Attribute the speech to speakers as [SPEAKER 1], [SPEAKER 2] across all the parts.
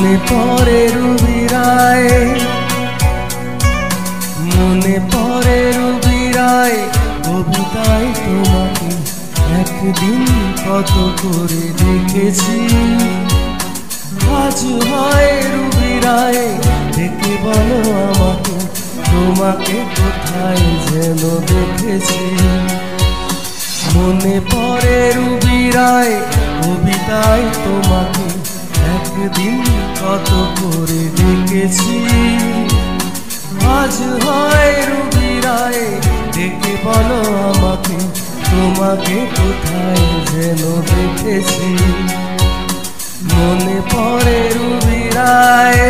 [SPEAKER 1] মনে পড়ে রুবিরায়, মনে পড়ে রুবিরায়, কবিতায় তোমাকে একদিন কত করে দেখেছি। আজ হয় রুবিরায়, ডেকে বলো আমাকে, তোমাকে কোথায় যেন দেখেছি। মনে পড়ে রুবিরায়, কবিতায় তোমাকে একদিন কত করে দেখেছি। আজ হয় রুবিরায়, ডেকে বলো আমাকে, তোমাকে কোথায় যেন দেখেছি। মনে পড়ে রুবিরায়।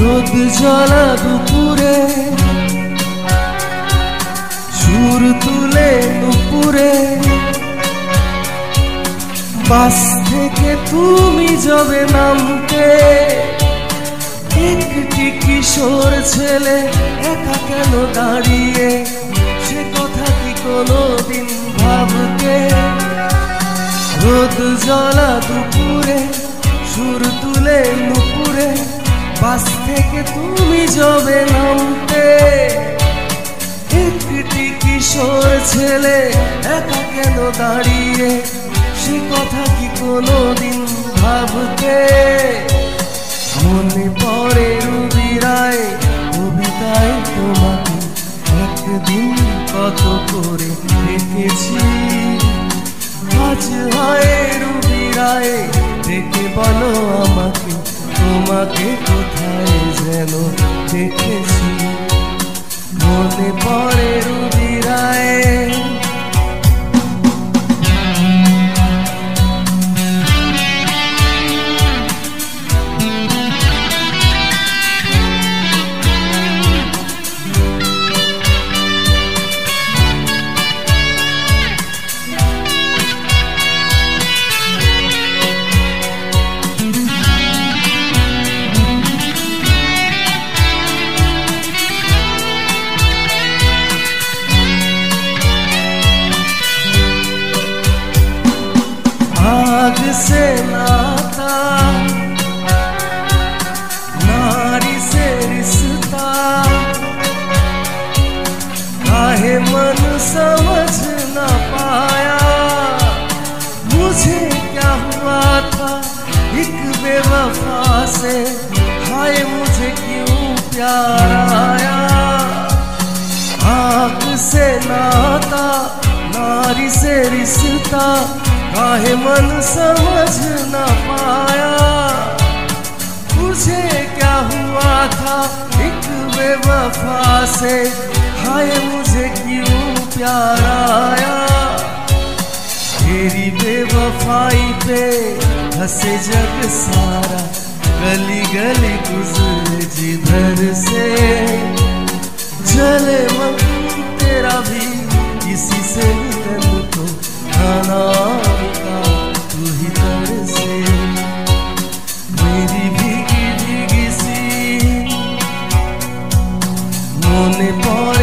[SPEAKER 1] রোদ জ্বলা দুপুরে, সুর তুলে নুপুরে, বাস থেকে তুমি যাবে নামতে। একটি কিশোর ছেলে একা কেন দাঁড়িয়ে, সে কথা কি কোনোদিন ভাবতে? রোদ জ্বলা দুপুরে, সুর তুলে নুপুরে, বাস থেকে তুমি যাবে নামতে। একটি কিশোর ছেলে একা কেন দাঁড়িয়ে, সে কথা কি কোনোদিন ভাবতে? মনে পড়ে রুবিরায়, কবিতায় তোমাকে একদিন কত করে দেখেছি। আজ হয় রুবিরায়, ডেকে বলো আমাকে, তোমাকে কোথায় যেন দেখেছি। মনে পড়ে রুবিরায়। आग से नाता, नारी से रिश्ता, काहे मन समझ न पाया। मुझे क्या हुआ था एक बेवफा से, हाय मुझे क्यों प्यार आया। आग से नाता, नारी से रिश्ता, काहे मन समझ न पाया। मुझे क्या हुआ था एक बेवफा से, हाय मुझे क्यों प्यार आया। तेरी बेवफाई पे हंसे जग सारा, गली गली गुजरे जिधर से। जले मन तेरा भी किसी से मिलन को, खाना तू ही तरसे। मेरी भीगी भीगी सी मने पड़े